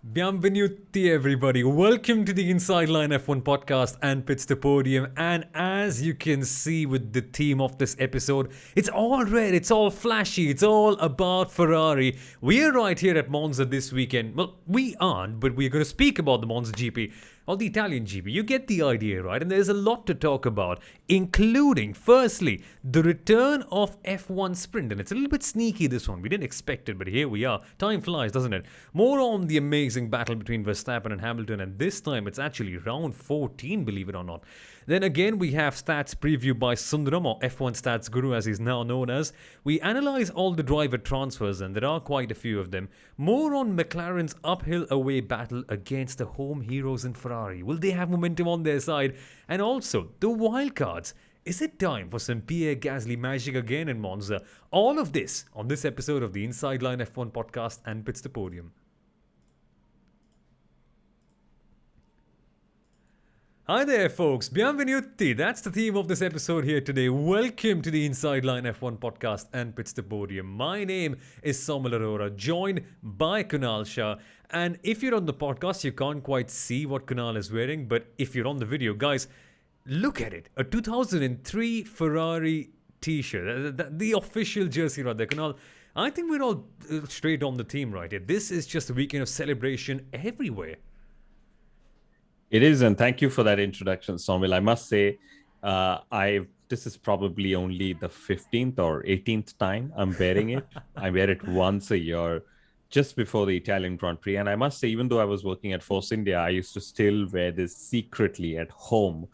Bienvenuti, everybody. Welcome to the Inside Line F1 podcast and Pits To Podium. And as you can see with the theme of this episode, it's all red, it's all flashy, it's all about Ferrari. We're right here at Monza this weekend. Well, we aren't, but we're going to speak about the Monza GP or the Italian GP. You get the idea, right? And there's a lot to talk about, including, firstly, the return of F1 Sprint. And it's a little bit sneaky, this one. We didn't expect it, but here we are. Time flies, doesn't it? More on the amazing battle between Verstappen and Hamilton, and this time it's actually round 14, believe it or not. Then again, we have stats preview by Sundaram, or F1 Stats Guru as he's now known as. We analyse all the driver transfers, and there are quite a few of them. More on McLaren's uphill away battle against the home heroes in Ferrari. Will they have momentum on their side? And also, the wildcards. Is it time for some Pierre Gasly magic again in Monza? All of this on this episode of the Inside Line F1 podcast and Pits To Podium. Hi there, folks. Bienvenuti. That's the theme of this episode here today. Welcome to the Inside Line F1 podcast and Pits To Podium. My name is Soumil Arora, joined by Kunal Shah. And if you're on the podcast, you can't quite see what Kunal is wearing. But if you're on the video, guys, look at it. A 2003 Ferrari t-shirt. The official jersey right there. Kunal, I think we're all straight on the theme right here. This is just a weekend of celebration everywhere. It is, and thank you for that introduction, Soumil. I must say, this is probably only the 15th or 18th time I'm wearing it. I wear it once a year, just before the Italian Grand Prix. And I must say, even though I was working at Force India, I used to still wear this secretly at home,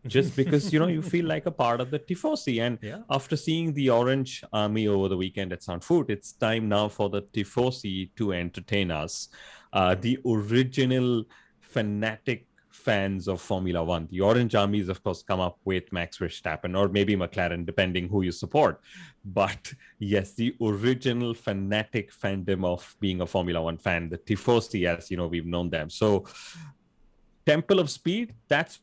just because, you feel like a part of the Tifosi. And after seeing the Orange Army over the weekend at Zandvoort, it's time now for the Tifosi to entertain us. The original fanatic fans of Formula One. The Orange Armies, of course, come up with Max Verstappen or maybe McLaren, depending who you support. But yes, the original fanatic fandom of being a Formula One fan, the Tifosi, as we've known them. So, Temple of Speed, that's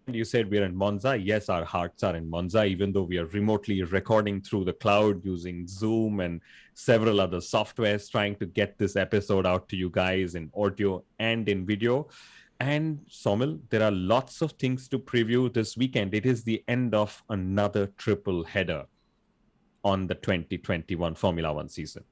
you said we're in Monza. Yes, our hearts are in Monza, even though we are remotely recording through the cloud using Zoom and several other softwares, trying to get this episode out to you guys in audio and in video. And Soumil, there are lots of things to preview this weekend. It is the end of another triple header on the 2021 Formula One season.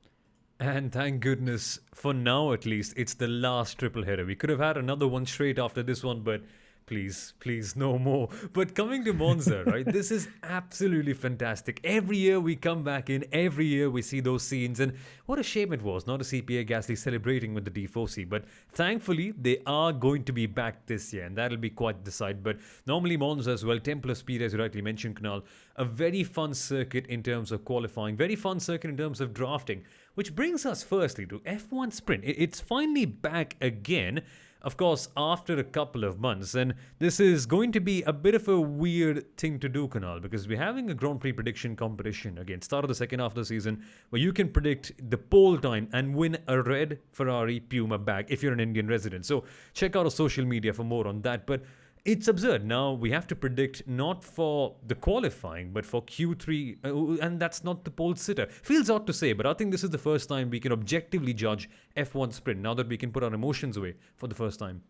And thank goodness, for now at least, it's the last triple header. We could have had another one straight after this one, but please, no more. But coming to Monza, right, this is absolutely fantastic. Every year we come back in, every year we see those scenes, and what a shame it was not to see Pierre Gasly celebrating with the Tifosi. But thankfully, they are going to be back this year, and that'll be quite the sight. But normally Monza as well, Temple of Speed, as you rightly mentioned, Kunal, a very fun circuit in terms of qualifying, very fun circuit in terms of drafting, which brings us firstly to F1 Sprint. It's finally back again. Of course, after a couple of months. And this is going to be a bit of a weird thing to do, Kunal, because we're having a Grand Prix prediction competition, again, start of the second half of the season, where you can predict the pole time and win a red Ferrari Puma Bag if you're an Indian resident. So check out our social media for more on that. But it's absurd. Now we have to predict not for the qualifying, but for Q3, and that's not the pole sitter. Feels odd to say, but I think this is the first time we can objectively judge F1 Sprint, now that we can put our emotions away for the first time.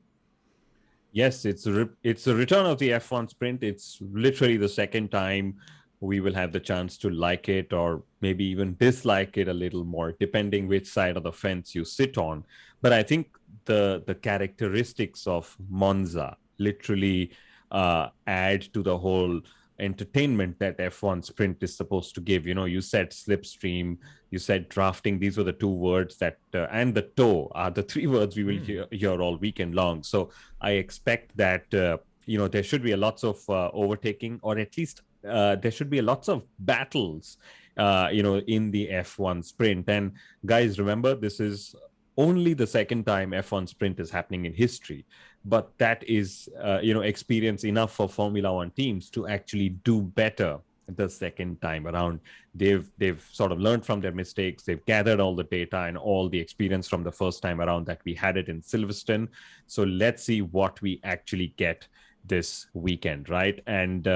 Yes, it's a return of the F1 Sprint. It's literally the second time we will have the chance to like it or maybe even dislike it a little more, depending which side of the fence you sit on. But I think the characteristics of Monza literally add to the whole entertainment that F1 Sprint is supposed to give. You said slipstream, you said drafting. These were the two words that, and the toe are the three words we will hear all weekend long. So I expect that, there should be a lots of overtaking, or at least there should be lots of battles, in the F1 Sprint. And guys, remember, this is only the second time F1 Sprint is happening in history, but that is, experience enough for Formula One teams to actually do better the second time around. They've sort of learned from their mistakes. They've gathered all the data and all the experience from the first time around that we had it in Silverstone. So let's see what we actually get this weekend, right? And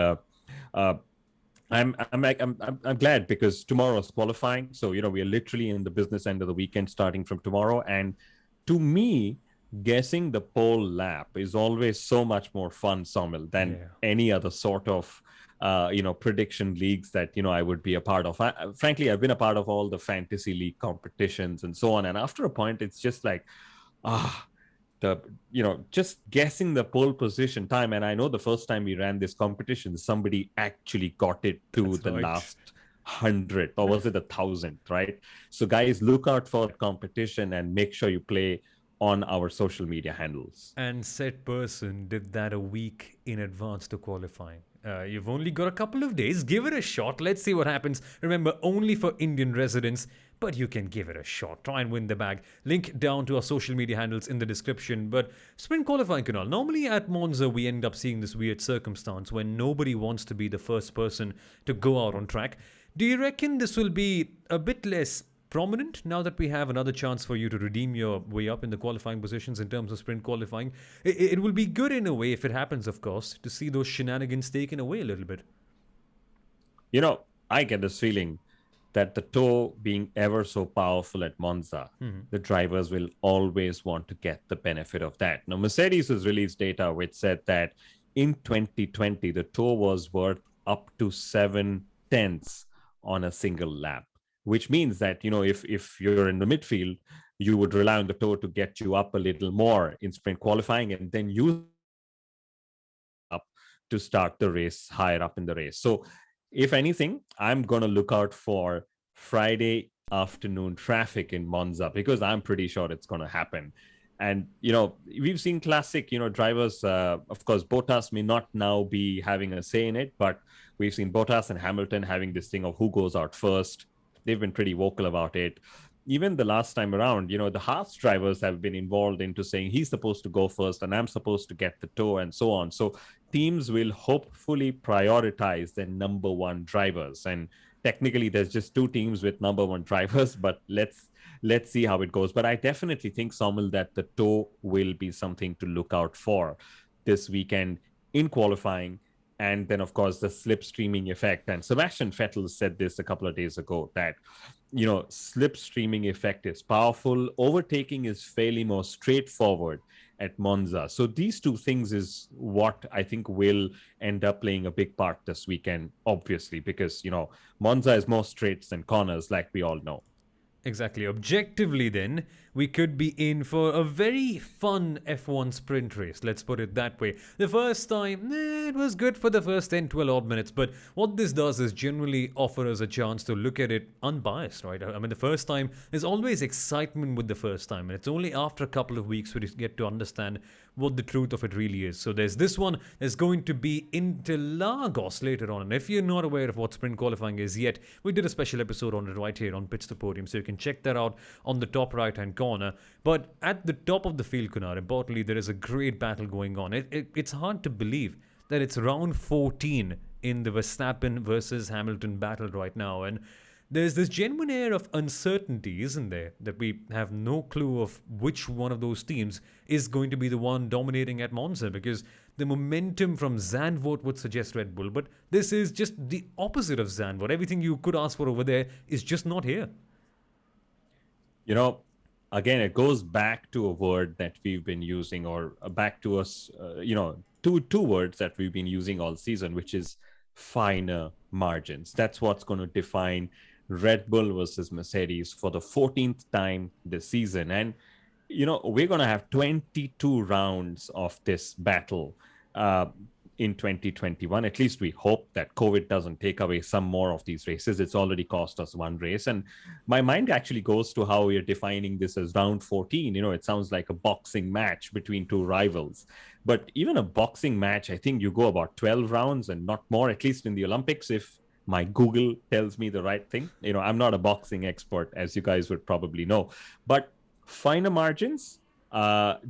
I'm glad, because tomorrow is qualifying. So, we are literally in the business end of the weekend starting from tomorrow. And to me, guessing the pole lap is always so much more fun, Soumil, than Yeah. any other sort of prediction leagues that I would be a part of. Frankly, I've been a part of all the fantasy league competitions and so on, and after a point, it's just like, ah, the just guessing the pole position time. And I know the first time we ran this competition, somebody actually got it to That's the right. last 100th, or was it the 1,000th, right? So guys, look out for that competition and make sure you play on our social media handles. And said person did that a week in advance to qualifying. You've only got a couple of days. Give it a shot. Let's see what happens. Remember, only for Indian residents, but you can give it a shot. Try and win the bag. Link down to our social media handles in the description. But sprint qualifying, Kunal. Normally at Monza, we end up seeing this weird circumstance when nobody wants to be the first person to go out on track. Do you reckon this will be a bit less prominent now that we have another chance for you to redeem your way up in the qualifying positions in terms of sprint qualifying? It will be good in a way, if it happens, of course, to see those shenanigans taken away a little bit. I get this feeling that the toe being ever so powerful at Monza, the drivers will always want to get the benefit of that. Now, Mercedes has released data which said that in 2020, the toe was worth up to 7/10 on a single lap, which means that, if you're in the midfield, you would rely on the toe to get you up a little more in sprint qualifying and then use up to start the race higher up in the race. So if anything, I'm going to look out for Friday afternoon traffic in Monza, because I'm pretty sure it's going to happen. And, we've seen classic, drivers, of course, Bottas may not now be having a say in it, but we've seen Bottas and Hamilton having this thing of who goes out first. They've been pretty vocal about it. Even the last time around, the Haas drivers have been involved into saying he's supposed to go first and I'm supposed to get the toe and so on. So teams will hopefully prioritize their number one drivers. And technically, there's just two teams with number one drivers, but let's see how it goes. But I definitely think, Soumil, that the toe will be something to look out for this weekend in qualifying. And then, of course, the slipstreaming effect. And Sebastian Vettel said this a couple of days ago that, slipstreaming effect is powerful. Overtaking is fairly more straightforward at Monza. So these two things is what I think will end up playing a big part this weekend, obviously, because, Monza is more straights than corners, like we all know. Exactly. Objectively, then, we could be in for a very fun F1 sprint race, let's put it that way. The first time, it was good for the first 10, 12 odd minutes, but what this does is generally offer us a chance to look at it unbiased, right? I mean, the first time, there's always excitement with the first time, and it's only after a couple of weeks we get to understand what the truth of it really is. So there's this one, there's going to be Interlagos later on, and if you're not aware of what sprint qualifying is yet, we did a special episode on it right here on Pits To Podium, so you can check that out on the top right hand corner. But at the top of the field, Kunal, importantly, there is a great battle going on. It's hard to believe that it's round 14 in the Verstappen versus Hamilton battle right now, and there's this genuine air of uncertainty, isn't there? That we have no clue of which one of those teams is going to be the one dominating at Monza, because the momentum from Zandvoort would suggest Red Bull, but this is just the opposite of Zandvoort. Everything you could ask for over there is just not here. Again, it goes back to a word that we've been using, or back to us, two words that we've been using all season, which is finer margins. That's what's going to define Red Bull versus Mercedes for the 14th time this season. And, we're going to have 22 rounds of this battle in 2021. At least we hope that COVID doesn't take away some more of these races. It's already cost us one race. And my mind actually goes to how we're defining this as round 14. It sounds like a boxing match between two rivals. But even a boxing match, I think you go about 12 rounds and not more, at least in the Olympics, if my Google tells me the right thing. I'm not a boxing expert, as you guys would probably know, but finer margins,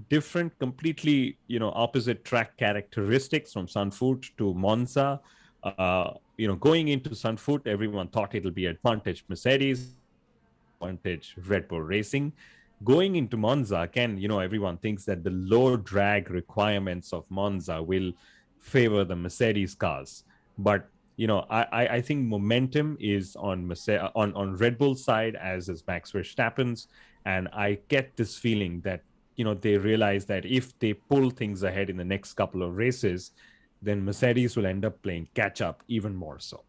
different, completely, opposite track characteristics from Zandvoort to Monza. Going into Zandvoort, everyone thought it'll be advantage Mercedes, advantage Red Bull Racing. Going into Monza, again, everyone thinks that the low drag requirements of Monza will favor the Mercedes cars. But I think momentum is on Red Bull's side, as is Max Verstappen's, and I get this feeling that they realize that if they pull things ahead in the next couple of races, then Mercedes will end up playing catch up even more so.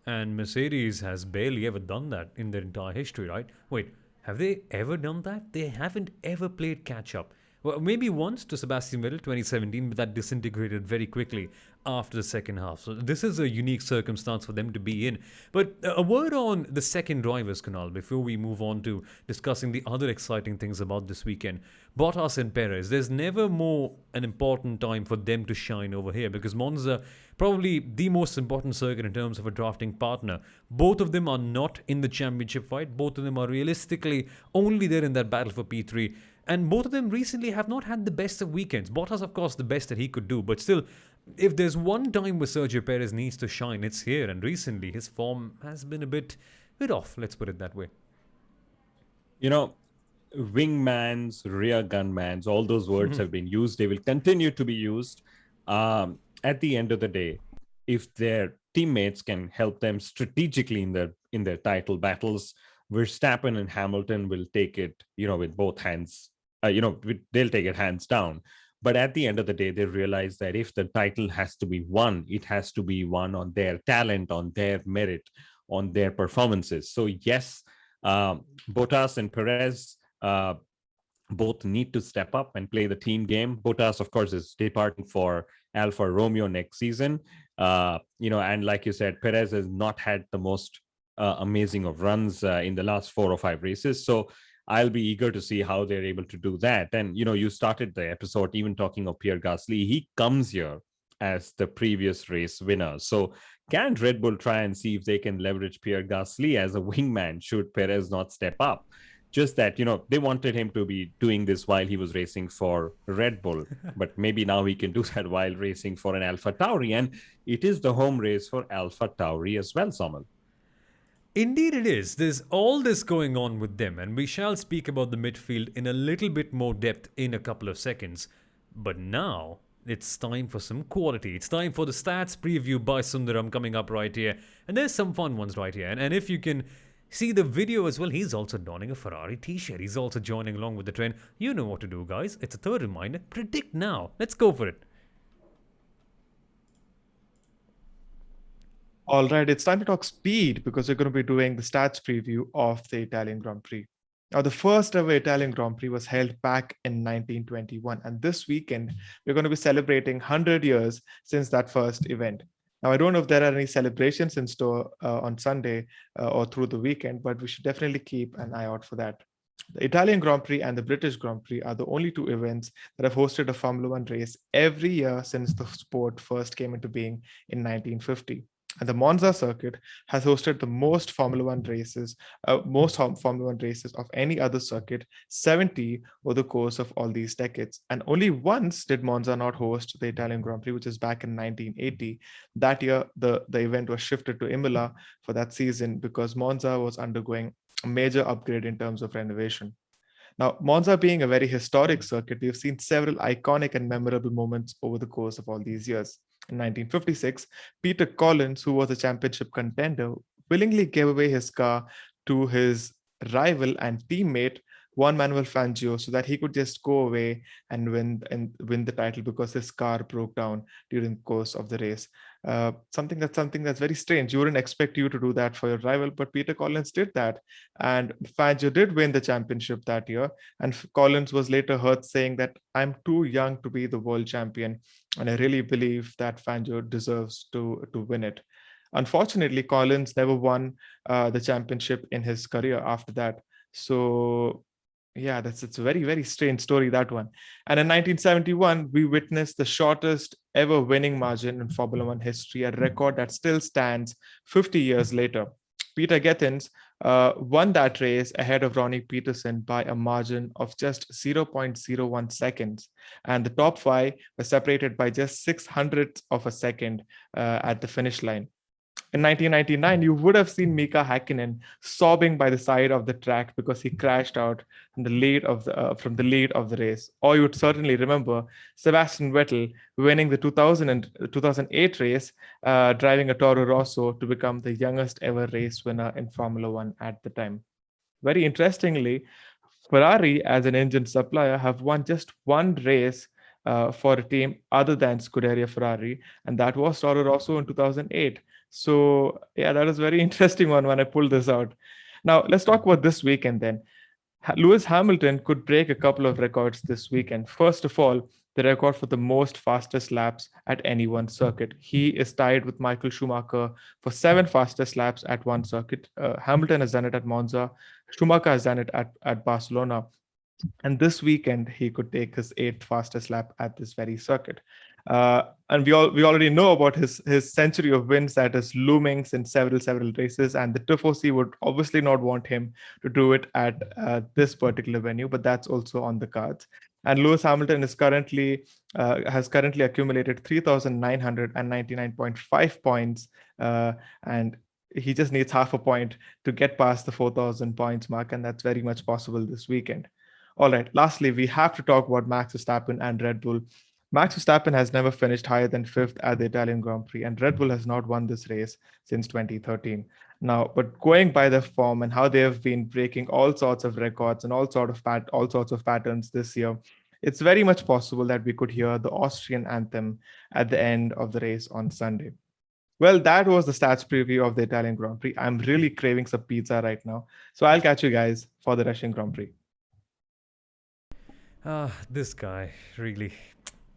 And Mercedes has barely ever done that in their entire history, right? Wait, have they ever done that? They haven't ever played catch up. Well, maybe once to Sebastian Vettel 2017, but that disintegrated very quickly after the second half. So this is a unique circumstance for them to be in. But a word on the second drivers, Kunal, before we move on to discussing the other exciting things about this weekend. Bottas and Perez, there's never more an important time for them to shine over here because Monza, probably the most important circuit in terms of a drafting partner. Both of them are not in the championship fight. Both of them are realistically only there in that battle for P3. And both of them recently have not had the best of weekends. Bottas, of course, the best that he could do. But still, if there's one time where Sergio Perez needs to shine, it's here. And recently, his form has been a bit off, let's put it that way. Wingmans, rear gunmans, all those words have been used. They will continue to be used. At the end of the day, if their teammates can help them strategically in their title battles, Verstappen and Hamilton will take it, with both hands. They'll take it hands down. But at the end of the day, they realize that if the title has to be won, it has to be won on their talent, on their merit, on their performances. So yes, Bottas and Perez both need to step up and play the team game. Bottas, of course, is departing for Alfa Romeo next season. And like you said, Perez has not had the most amazing of runs in the last 4 or 5 races. So I'll be eager to see how they're able to do that. And, you started the episode even talking of Pierre Gasly. He comes here as the previous race winner. So can Red Bull try and see if they can leverage Pierre Gasly as a wingman should Perez not step up? Just that, they wanted him to be doing this while he was racing for Red Bull. But maybe now he can do that while racing for an Alpha Tauri. And it is the home race for Alpha Tauri as well, Soumil. Indeed it is. There's all this going on with them, and we shall speak about the midfield in a little bit more depth in a couple of seconds. But now, it's time for some quality. It's time for the stats preview by Sundaram coming up right here. And there's some fun ones right here. And if you can see the video as well, he's also donning a Ferrari t-shirt. He's also joining along with the trend. You know what to do, guys. It's a third reminder. Predict now. Let's go for it. All right, it's time to talk speed because we're going to be doing the stats preview of the Italian Grand Prix. Now, the first ever Italian Grand Prix was held back in 1921, and this weekend we're going to be celebrating 100 years since that first event. Now, I don't know if there are any celebrations in store on Sunday or through the weekend, but we should definitely keep an eye out for that. The Italian Grand Prix and the British Grand Prix are the only 2 events that have hosted a Formula One race every year since the sport first came into being in 1950. And the Monza circuit has hosted the most Formula One races of any other circuit, 70 over the course of all these decades. And only once did Monza not host the Italian Grand Prix, which is back in 1980. That year, the event was shifted to Imola for that season because Monza was undergoing a major upgrade in terms of renovation. Now, Monza being a very historic circuit, we've seen several iconic and memorable moments over the course of all these years. In 1956, Peter Collins, who was a championship contender, willingly gave away his car to his rival and teammate, Juan Manuel Fangio, so that he could just go away and win the title because his car broke down during the course of the race. Something that's very strange. You wouldn't expect you to do that for your rival, but Peter Collins did that, and Fangio did win the championship that year. And Collins was later heard saying that I'm too young to be the world champion, and I really believe that Fangio deserves to win it. Unfortunately, Collins never won the championship in his career after that. So yeah, it's a very, very strange story, that one. And in 1971, we witnessed the shortest ever winning margin in Formula One history, a record that still stands 50 years later. Peter Getens won that race ahead of Ronnie Peterson by a margin of just 0.01 seconds. And the top 5 were separated by just 600ths of a second at the finish line. In 1999, you would have seen Mika Häkkinen sobbing by the side of the track because he crashed out from the lead of the race. Or you would certainly remember Sebastian Vettel winning the 2008 race, driving a Toro Rosso to become the youngest ever race winner in Formula One at the time. Very interestingly, Ferrari, as an engine supplier, have won just one race for a team other than Scuderia Ferrari, and that was Toro Rosso in 2008. So, yeah, that was very interesting one when I pulled this out. Now, let's talk about this weekend then. Lewis Hamilton could break a couple of records this weekend. First of all, the record for the most fastest laps at any one circuit. He is tied with Michael Schumacher for 7 fastest laps at one circuit. Hamilton has done it at Monza. Schumacher has done it at Barcelona. And this weekend, he could take his 8th fastest lap at this very circuit. And we already know about his century of wins that is looming since several races. And the Tifosi would obviously not want him to do it at this particular venue, but that's also on the cards. And Lewis Hamilton is has currently accumulated 3,999.5 points, and he just needs half a point to get past the 4,000 points mark, and that's very much possible this weekend. All right, lastly, we have to talk about Max Verstappen and Red Bull. Max Verstappen has never finished higher than 5th at the Italian Grand Prix, and Red Bull has not won this race since 2013. Now, but going by their form and how they have been breaking all sorts of records and all sorts of patterns this year, it's very much possible that we could hear the Austrian anthem at the end of the race on Sunday. Well, that was the stats preview of the Italian Grand Prix. I'm really craving some pizza right now, so I'll catch you guys for the Russian Grand Prix. This guy, really,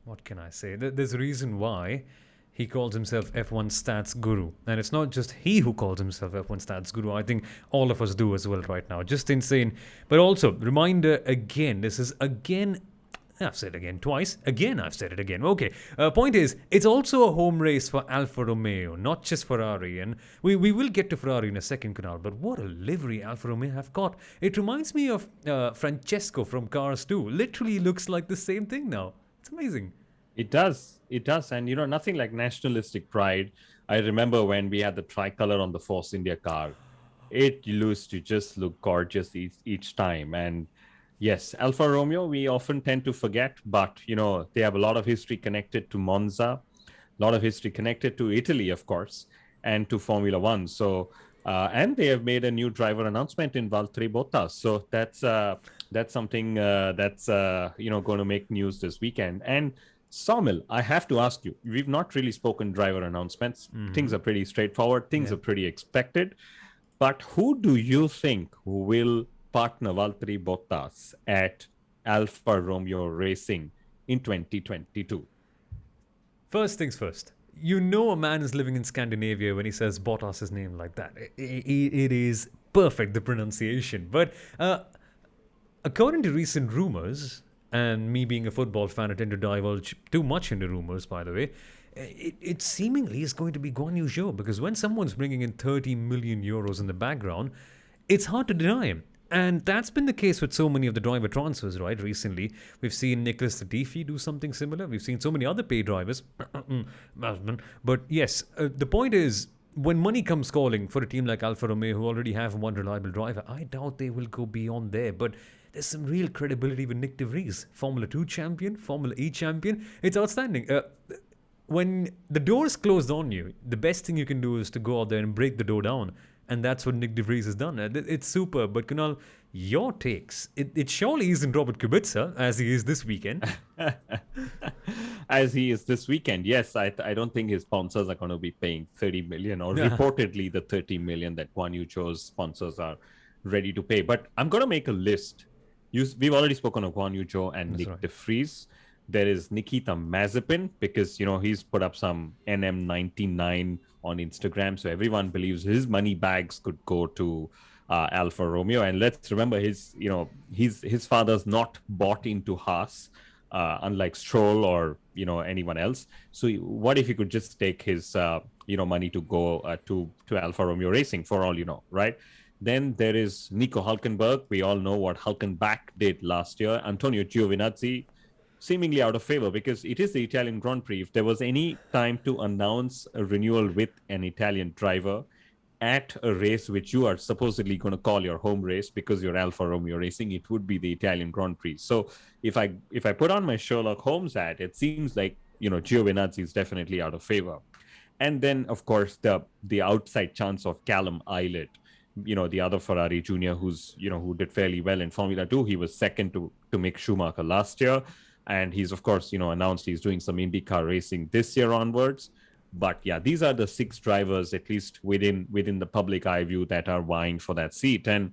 what can I say? There's a reason why he calls himself F1 Stats Guru. And it's not just he who calls himself F1 Stats Guru. I think all of us do as well right now. Just insane. But also, reminder again, this is again, I've said it again twice. Again, I've said it again. Okay. Point is, it's also a home race for Alfa Romeo, not just Ferrari. And we will get to Ferrari in a second, Kunal. But what a livery Alfa Romeo have got. It reminds me of Francesco from Cars 2. Literally looks like the same thing now. It's amazing. It does. It does. And, nothing like nationalistic pride. I remember when we had the tricolor on the Force India car. It used to just look gorgeous each time. And yes, Alfa Romeo, we often tend to forget, but, they have a lot of history connected to Monza, a lot of history connected to Italy, of course, and to Formula One. So, and they have made a new driver announcement in Valtteri Bottas. So that's something that's, going to make news this weekend. And Soumil, I have to ask you, we've not really spoken driver announcements. Mm-hmm. Things are pretty straightforward. Things are pretty expected. But who do you think will partner Valtteri Bottas at Alfa Romeo Racing in 2022? First things first. A man is living in Scandinavia when he says Bottas' name like that. It is perfect, the pronunciation. But according to recent rumors, and me being a football fan, I tend to divulge too much into rumors, by the way, it seemingly is going to be Guan Yu Zhou, because when someone's bringing in 30 million euros in the background, it's hard to deny him. And that's been the case with so many of the driver transfers, right? Recently, we've seen Nicholas Latifi do something similar. We've seen so many other pay drivers. But yes, the point is, when money comes calling for a team like Alfa Romeo, who already have one reliable driver, I doubt they will go beyond there. But there's some real credibility with Nick de Vries, Formula 2 champion, Formula E champion. It's outstanding. When the door is closed on you, the best thing you can do is to go out there and break the door down. And that's what Nick de Vries has done. It's super. But Kunal, your takes. It surely isn't Robert Kubica, as he is this weekend. As he is this weekend, yes. I don't think his sponsors are going to be paying 30 million, or reportedly the 30 million that Guan Yu Zhou's sponsors are ready to pay. But I'm going to make a list. We've already spoken of Guan Yu Zhou and Nick de Vries. There is Nikita Mazepin, because, he's put up some NM99 on Instagram. So everyone believes his money bags could go to Alfa Romeo. And let's remember, his father's not bought into Haas, unlike Stroll or, anyone else. So what if he could just take his, money to go to Alfa Romeo Racing, for all you know, right? Then there is Nico Hülkenberg. We all know what Hülkenberg did last year. Antonio Giovinazzi, seemingly out of favor, because it is the Italian Grand Prix. If there was any time to announce a renewal with an Italian driver at a race which you are supposedly going to call your home race because you're Alfa Romeo Racing, it would be the Italian Grand Prix. So if I put on my Sherlock Holmes hat, it seems like, Giovinazzi is definitely out of favor. And then, of course, the outside chance of Callum Ilott. If he could just take his, money to go to Alfa Romeo Racing, it would be the Italian Grand Prix. So if I put on my Sherlock Holmes hat, it seems like, Giovinazzi is definitely out of favor. And then, of course, the outside chance of Callum Ilott the other Ferrari junior who did fairly well in Formula 2. He was second to Mick Schumacher last year. And he's, of course, announced he's doing some IndyCar racing this year onwards. But yeah, these are the 6 drivers, at least within the public eye view, that are vying for that seat. And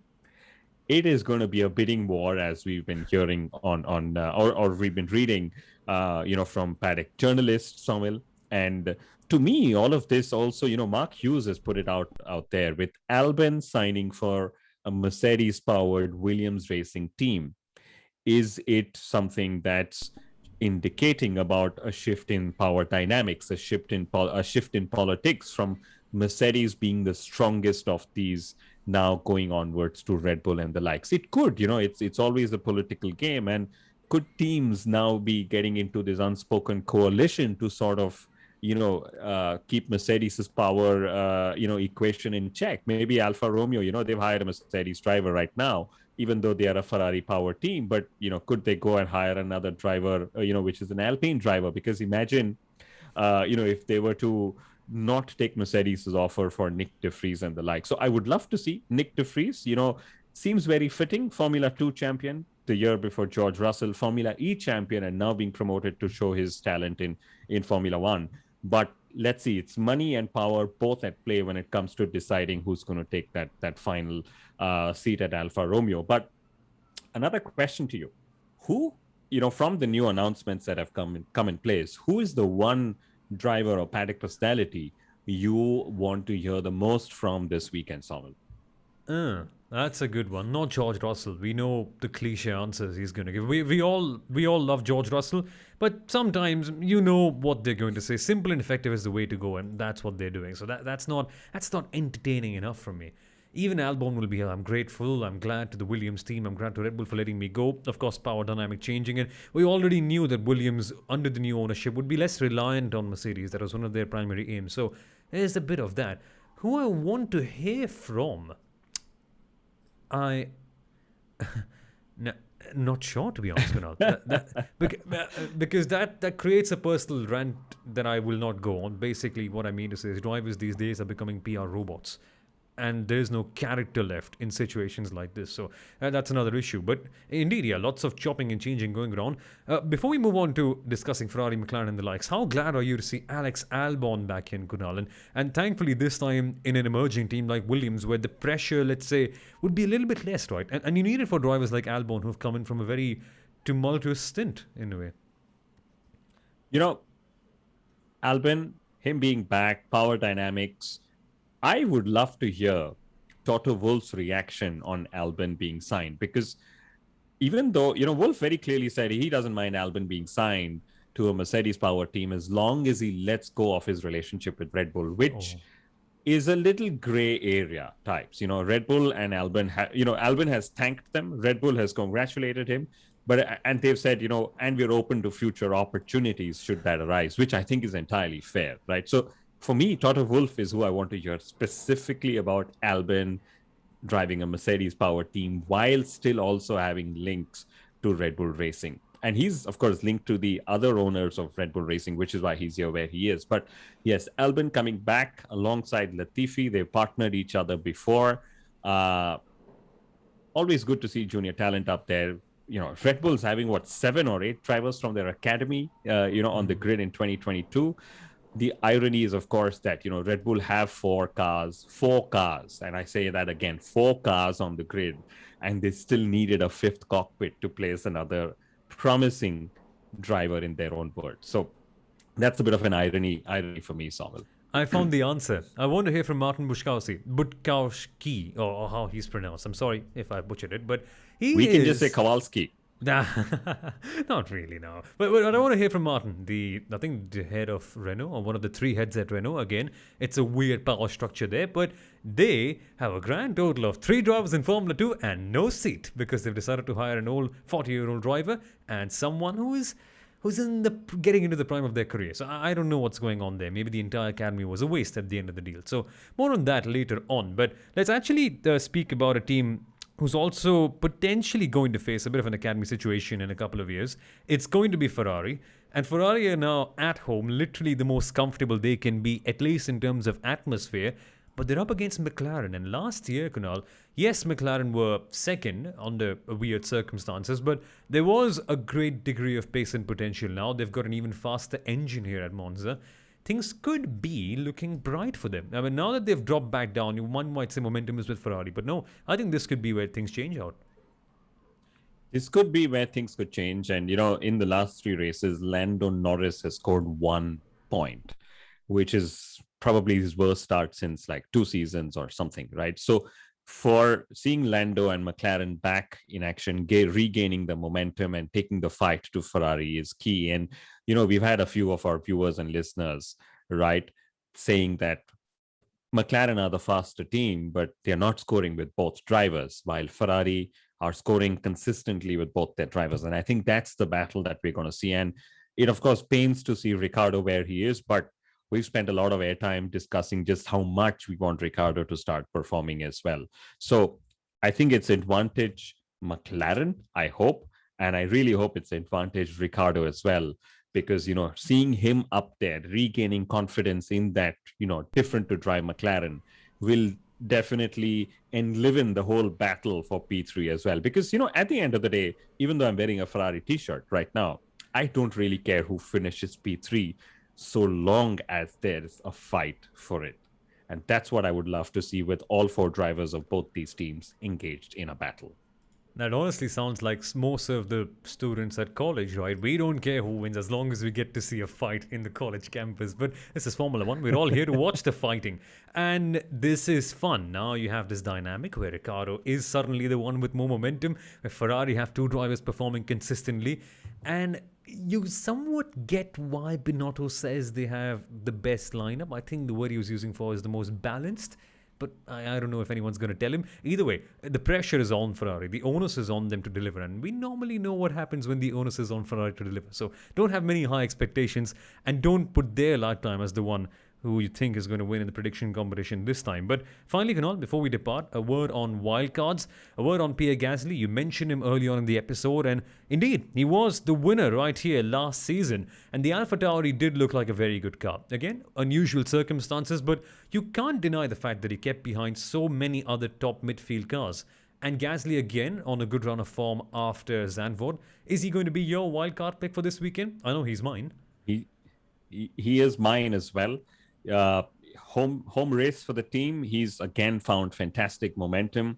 it is going to be a bidding war, as we've been hearing or we've been reading, from paddock journalists, Soumil. And to me, all of this also, Mark Hughes has put it out there with Albon signing for a Mercedes-powered Williams racing team. Is it something that's indicating about a shift in power dynamics, a shift in politics from Mercedes being the strongest of these now going onwards to Red Bull and the likes? It could, it's always a political game. And could teams now be getting into this unspoken coalition to sort of, keep Mercedes's power, equation in check? Maybe Alfa Romeo, they've hired a Mercedes driver right now, even though they are a Ferrari power team. But, could they go and hire another driver, which is an Alpine driver? Because imagine, if they were to not take Mercedes's offer for Nick de Vries and the like. So I would love to see Nick de Vries, seems very fitting. Formula 2 champion the year before George Russell, Formula E champion, and now being promoted to show his talent in Formula 1. But let's see, it's money and power both at play when it comes to deciding who's going to take that final seat at Alfa Romeo. But another question to you: who, from the new announcements that have come in place, who is the one driver or paddock personality you want to hear the most from this weekend, Soumil? That's a good one. Not George Russell. We know the cliche answers he's going to give. We all love George Russell, but sometimes you know what they're going to say. Simple and effective is the way to go, and that's what they're doing. So that's not entertaining enough for me. Even Albon will be here. I'm grateful. I'm glad to the Williams team. I'm glad to Red Bull for letting me go. Of course, power dynamic changing. And we already knew that Williams, under the new ownership, would be less reliant on Mercedes. That was one of their primary aims. So there's a bit of that. Who I want to hear from? Not sure, to be honest, Kunal. Because that creates a personal rant that I will not go on. Basically, what I mean to say is drivers these days are becoming PR robots. And there's no character left in situations like this. So that's another issue. But indeed, yeah, lots of chopping and changing going around. Before we move on to discussing Ferrari, McLaren and the likes, how glad are you to see Alex Albon back in, Kunal? And thankfully this time in an emerging team like Williams, where the pressure, let's say, would be a little bit less, right? And you need it for drivers like Albon, who've come in from a very tumultuous stint in a way. Albon, him being back, power dynamics, I would love to hear Toto Wolff's reaction on Albon being signed, because even though, Wolff very clearly said he doesn't mind Albon being signed to a Mercedes power team as long as he lets go of his relationship with Red Bull, which is a little gray area types. Red Bull and Albon, Albon has thanked them. Red Bull has congratulated him. And they've said, and we're open to future opportunities should that arise, which I think is entirely fair, right? So for me, Toto Wolff is who I want to hear specifically about Albon driving a Mercedes power team while still also having links to Red Bull Racing. And he's, of course, linked to the other owners of Red Bull Racing, which is why he's here where he is. But yes, Albon coming back alongside Latifi. They've partnered each other before. Always good to see junior talent up there. Red Bull's having, 7 or 8 drivers from their academy, on the grid in 2022. The irony is, of course, that, Red Bull have 4 cars, and I say that again, 4 cars on the grid, and they still needed a 5th cockpit to place another promising driver in their own words. So that's a bit of an irony for me, Soumil. I found the answer. I want to hear from Martin Butkowski, or how he's pronounced. I'm sorry if I butchered it, but we can just say Kowalski. Nah, not really, no. But I want to hear from Martin, I think the head of Renault, or one of the 3 heads at Renault. Again, it's a weird power structure there, but they have a grand total of 3 drivers in Formula 2 and no seat, because they've decided to hire an old 40-year-old driver and someone who's getting into the prime of their career. So I don't know what's going on there. Maybe the entire academy was a waste at the end of the deal. So more on that later on. But let's actually speak about a team who's also potentially going to face a bit of an academy situation in a couple of years. It's going to be Ferrari. And Ferrari are now at home, literally the most comfortable they can be, at least in terms of atmosphere. but they're up against McLaren. And last year, Kunal, yes, McLaren were second under weird circumstances, but there was a great degree of pace and potential. Now they've got an even faster engine here at Monza. Things could be looking bright for them. I mean, now that they've dropped back down, one might say momentum is with Ferrari, but no, I think this could be where things change out. This could be where things could change. And, in the last three races, Lando Norris has scored 1 point, which is probably his worst start since like 2 seasons or something, right? So for seeing Lando and McLaren back in action, regaining the momentum and taking the fight to Ferrari is key. And, we've had a few of our viewers and listeners, right, saying that McLaren are the faster team, but they're not scoring with both drivers, while Ferrari are scoring consistently with both their drivers. And I think that's the battle that we're going to see. And it, of course, pains to see Ricciardo where he is, but we've spent a lot of airtime discussing just how much we want Ricciardo to start performing as well. So I think it's advantage McLaren, I hope, and I really hope it's advantage Ricciardo as well, because, seeing him up there, regaining confidence in that, different to drive McLaren will definitely enliven the whole battle for P3 as well. Because, at the end of the day, even though I'm wearing a Ferrari t-shirt right now, I don't really care who finishes P3 so long as there's a fight for it. And that's what I would love to see with all 4 drivers of both these teams engaged in a battle. That honestly sounds like most of the students at college, right? We don't care who wins as long as we get to see a fight in the college campus. But this is Formula One. We're all here to watch the fighting. And this is fun. Now you have this dynamic where Ricciardo is suddenly the one with more momentum, where Ferrari have 2 drivers performing consistently. And you somewhat get why Binotto says they have the best lineup. I think the word he was using for is the most balanced. But I don't know if anyone's going to tell him. Either way, the pressure is on Ferrari. The onus is on them to deliver. And we normally know what happens when the onus is on Ferrari to deliver. So don't have many high expectations and don't put their lifetime as the one who you think is going to win in the prediction competition this time. But finally, Kunal, before we depart, a word on wildcards, a word on Pierre Gasly. You mentioned him early on in the episode, and indeed, he was the winner right here last season. And the AlphaTauri did look like a very good car. Again, unusual circumstances, but you can't deny the fact that he kept behind so many other top midfield cars. And Gasly again on a good run of form after Zandvoort. Is he going to be your wildcard pick for this weekend? I know he's mine. He is mine as well. Home race for the team. He's again found fantastic momentum.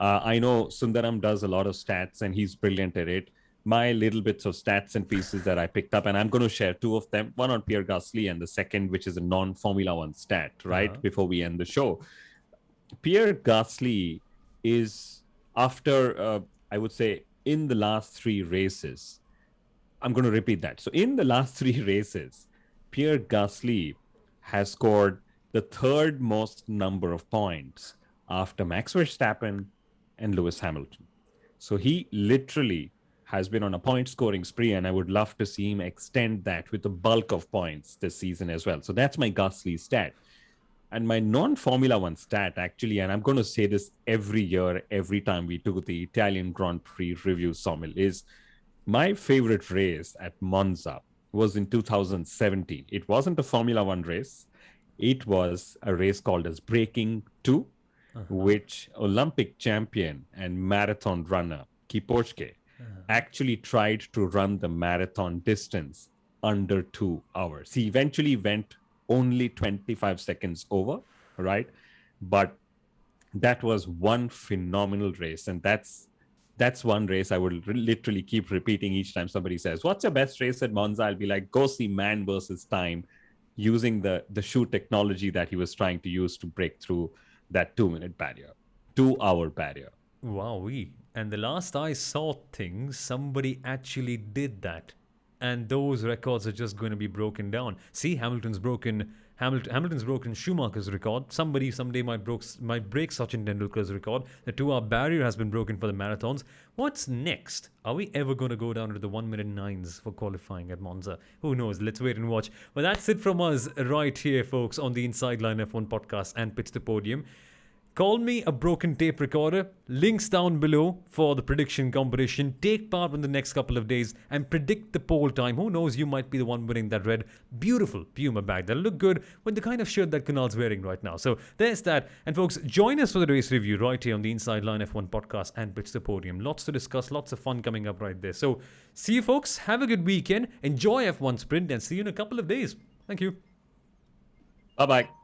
I know Sundaram does a lot of stats and he's brilliant at it. My little bits of stats and pieces that I picked up, and I'm going to share 2 of them. One on Pierre Gasly and the second, which is a non-Formula One stat, right? Before we end the show. Pierre Gasly is, after, I would say, in the last 3 races, I'm going to repeat that. So in the last 3 races, Pierre Gasly has scored the 3rd most number of points after Max Verstappen and Lewis Hamilton. So he literally has been on a point scoring spree, and I would love to see him extend that with the bulk of points this season as well. So that's my Gasly stat. And my non-Formula One stat, actually, and I'm going to say this every year, every time we do the Italian Grand Prix review, Soumil, is my favorite race at Monza was in 2017. It wasn't a Formula One race. It was a race called as Breaking 2, which Olympic champion and marathon runner Kipochke actually tried to run the marathon distance under 2 hours. He eventually went only 25 seconds over, right? But that was one phenomenal race. And that's one race I would literally keep repeating each time somebody says, what's your best race at Monza? I'll be like, go see man versus time, using the shoe technology that he was trying to use to break through that 2-minute barrier, 2-hour barrier. Wowee. And the last I saw things, somebody actually did that. And those records are just going to be broken down. See, Hamilton's broken Schumacher's record. Somebody someday might break Sachin Tendulkar's record. The 2-hour barrier has been broken for the marathons. What's next? Are we ever going to go down to the 1-minute 9s for qualifying at Monza? Who knows? Let's wait and watch. But that's it from us right here, folks, on the Inside Line F1 podcast and Pits to Podium. Call me a broken tape recorder. Links down below for the prediction competition. Take part in the next couple of days and predict the poll time. Who knows, you might be the one winning that red, beautiful Puma bag. That'll look good with the kind of shirt that Kunal's wearing right now. So there's that. And folks, join us for the race review right here on the Inside Line F1 podcast and Pits To Podium. Lots to discuss, lots of fun coming up right there. So see you folks. Have a good weekend. Enjoy F1 Sprint and see you in a couple of days. Thank you. Bye-bye.